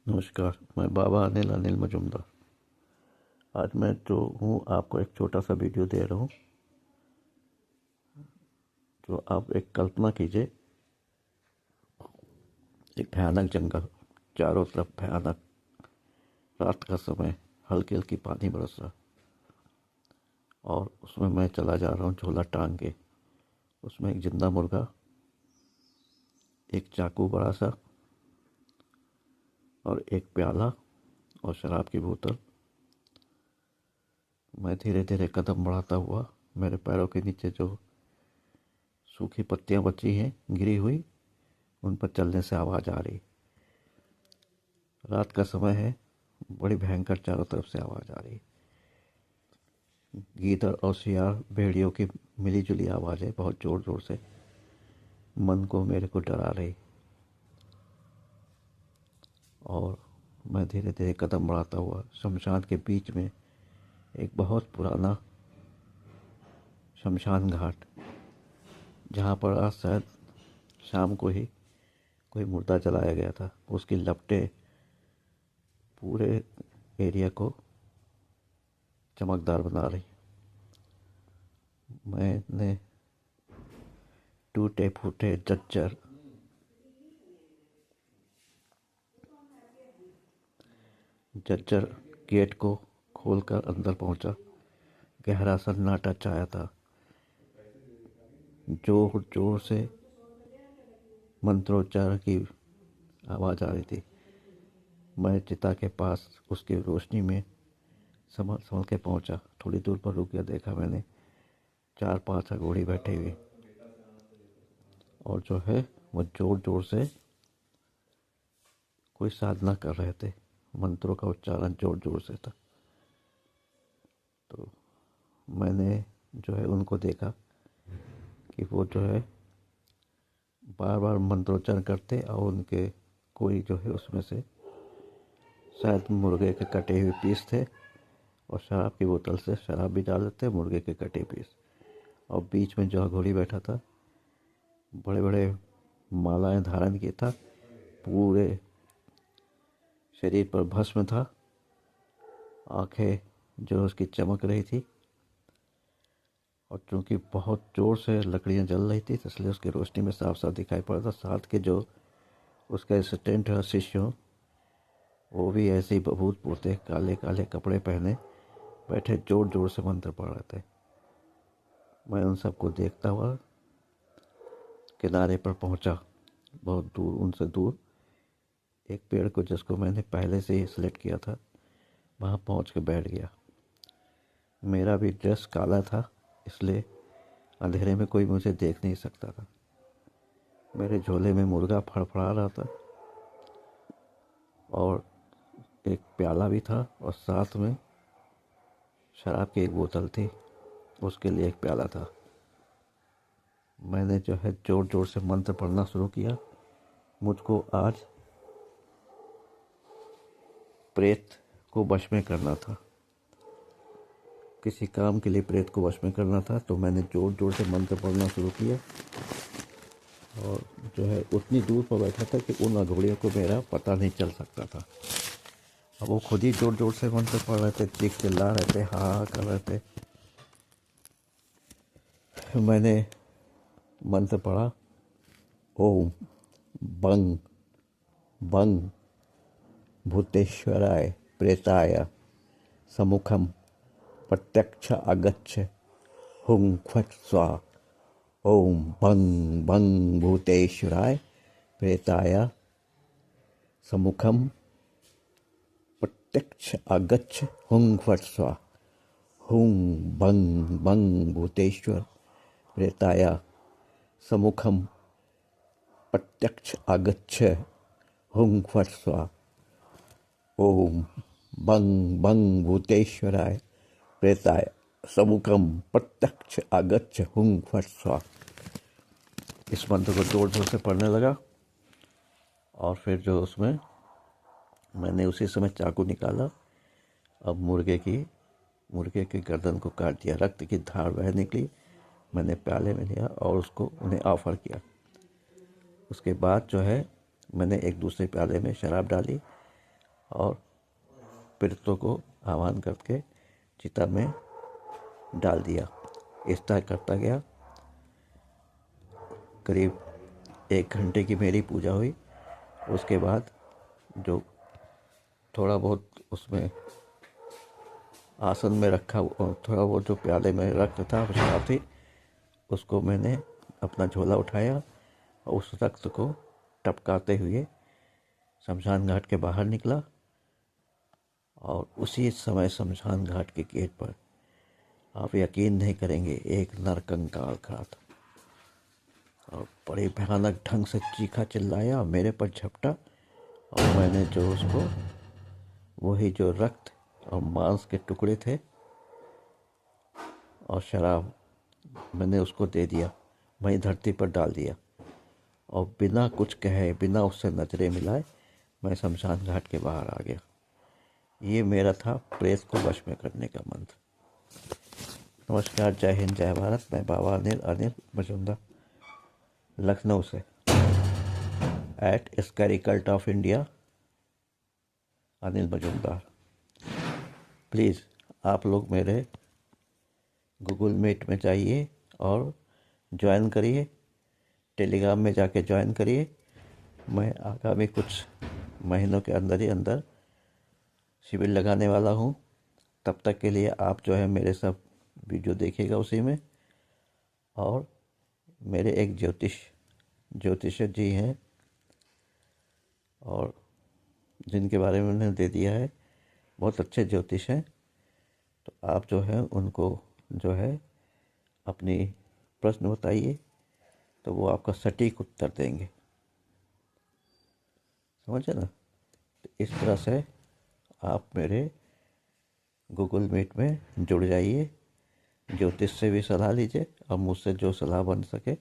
नमस्कार। मैं बाबा अनिल मजुमदार। आज मैं जो हूँ आपको एक छोटा सा वीडियो दे रहा हूँ। जो आप एक कल्पना कीजिए, एक भयानक जंगल, चारों तरफ भयानक, रात का समय, हल्की हल्की पानी बरस रहा, और उसमें मैं चला जा रहा हूँ झोला टांग के। उसमें एक जिंदा मुर्गा, एक चाकू बड़ा सा, और एक प्याला और शराब की बोतल। मैं धीरे धीरे कदम बढ़ाता हुआ, मेरे पैरों के नीचे जो सूखी पत्तियां बची हैं गिरी हुई, उन पर चलने से आवाज़ आ रही। रात का समय है, बड़ी भयंकर चारों तरफ से आवाज़ आ रही। गीदड़ और सियार, भेड़ियों की मिली जुली आवाज़ें बहुत ज़ोर ज़ोर से मन को मेरे को डरा रही। और मैं धीरे धीरे कदम बढ़ाता हुआ शमशान के बीच में, एक बहुत पुराना शमशान घाट, जहाँ पर आज शायद शाम को ही कोई मुर्दा जलाया गया था, उसकी लपटें पूरे एरिया को चमकदार बना रही। मैंने टूटे फूटे जज्जर गेट को खोलकर अंदर पहुंचा। गहरा सन्नाटा छाया था। जोर जोर से मंत्रोच्चारण की आवाज़ आ रही थी। मैं चिता के पास उसकी रोशनी में संभल संभल के पहुंचा। थोड़ी दूर पर रुक गया, देखा मैंने 4-5 अघोड़ी बैठे हुए, और जो है वो जोर जोर से कोई साधना कर रहे थे। मंत्रों का उच्चारण जोर जोर से था। तो मैंने जो है उनको देखा कि वो जो है बार बार मंत्रोच्चारण करते, और उनके कोई जो है उसमें से शायद मुर्गे के कटे हुए पीस थे, और शराब की बोतल से शराब भी डाल देते, मुर्गे के कटे पीस। और बीच में जो घोड़ी बैठा था, बड़े बड़े मालाएं धारण किया था, पूरे शरीर पर भस्म था, आंखें जो उसकी चमक रही थी, और चूंकि बहुत जोर से लकड़ियां जल रही थी, इसलिए उसकी रोशनी में साफ साफ दिखाई पड़ रहा था। साथ के जो उसका असिस्टेंट है, शिष्य, वो भी ऐसे ही बबूत पोते काले काले कपड़े पहने बैठे जोर जोर से मंत्र पढ़ रहे थे। मैं उन सबको देखता हुआ किनारे पर पहुंचा। बहुत दूर, उनसे दूर एक पेड़ को, जिसको मैंने पहले से ही सिलेक्ट किया था, वहां पहुंच के बैठ गया। मेरा भी ड्रेस काला था, इसलिए अंधेरे में कोई मुझे देख नहीं सकता था। मेरे झोले में मुर्गा फड़फड़ा रहा था, और एक प्याला भी था, और साथ में शराब की एक बोतल थी, उसके लिए एक प्याला था। मैंने जो है जोर जोर से मंत्र पढ़ना शुरू किया। मुझको आज प्रेत को वश में करना था, किसी काम के लिए प्रेत को वश में करना था। तो मैंने जोर जोर से मंत्र पढ़ना शुरू किया, और जो है उतनी दूर पर बैठा था कि उन अघोड़ियों को मेरा पता नहीं चल सकता था। अब वो खुद ही जोर जोर से मंत्र पढ़ रहे थे, चीख चिल्ला रहे थे, हाँ कर रहे थे। मैंने मंत्र पढ़ा, ओम बंग बंग भूतेश्वराय प्रेताय समुखम प्रत्यक्ष आगच्छ हुं फट स्वाहा। ओम बंग बंग भूतेश्वराय प्रेताय समुखम प्रत्यक्ष आगच्छ हुं फट स्वाहा। हुं बंग बंग भूतेश्वर प्रेताय समुखम प्रत्यक्ष आगच्छ हुं फट स्वाहा। ओम बंग बंग भूतेश्वराय प्रेताय समुखम प्रत्यक्ष आगच्छ हुं फट स्वाहा। इस मंत्र को जोर जोर से पढ़ने लगा, और फिर जो उसमें मैंने उसी समय चाकू निकाला। अब मुर्गे की गर्दन को काट दिया। रक्त की धार बह निकली। मैंने प्याले में लिया और उसको उन्हें ऑफर किया। उसके बाद जो है मैंने एक दूसरे प्याले में शराब डाली, और पीड़ितों को आह्वान करके चिता में डाल दिया। इस तरह करता गया। करीब 1 घंटे की मेरी पूजा हुई। उसके बाद जो थोड़ा बहुत उसमें आसन में रखा, थोड़ा बहुत जो प्याले में रक्त था शराब थी, उसको मैंने अपना झोला उठाया और उस रक्त को टपकाते हुए शमशान घाट के बाहर निकला। और उसी समय शमशान घाट के गेट पर, आप यकीन नहीं करेंगे, एक नरकंकाल खड़ा था और बड़े भयानक ढंग से चीखा चिल्लाया, मेरे पर झपटा। और मैंने जो उसको, वही जो रक्त और मांस के टुकड़े थे और शराब, मैंने उसको दे दिया, वहीं धरती पर डाल दिया। और बिना कुछ कहे, बिना उससे नजरें मिलाए, मैं शमशान घाट के बाहर आ गया। ये मेरा था प्रेत को वश में करने का मंत्र। नमस्कार, जय हिंद, जय भारत। मैं बाबा अनिल मजुमदार, लखनऊ से, at scary cult of India, Anil Majumdar. Please आप लोग मेरे गूगल मीट में जाइए और ज्वाइन करिए, टेलीग्राम में जाके ज्वाइन करिए। मैं आगामी कुछ महीनों के अंदर ही अंदर शिविर लगाने वाला हूँ। तब तक के लिए आप जो है मेरे सब वीडियो देखिएगा उसी में। और मेरे एक ज्योतिष जी हैं और जिनके बारे में मैंने दे दिया है, बहुत अच्छे ज्योतिष हैं। तो आप जो है उनको जो है अपनी प्रश्न बताइए, तो वो आपका सटीक उत्तर देंगे। समझे ना? तो इस तरह से आप मेरे गूगल मीट में जुड़ जाइए, ज्योतिष से भी सलाह लीजिए और मुझसे जो सलाह बन सके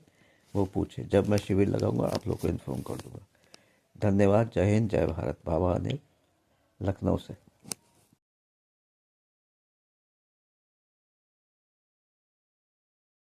वो पूछे। जब मैं शिविर लगाऊंगा आप लोग को इन्फॉर्म कर दूंगा। धन्यवाद। जय हिंद, जय भारत। बाबा अनिल, लखनऊ से।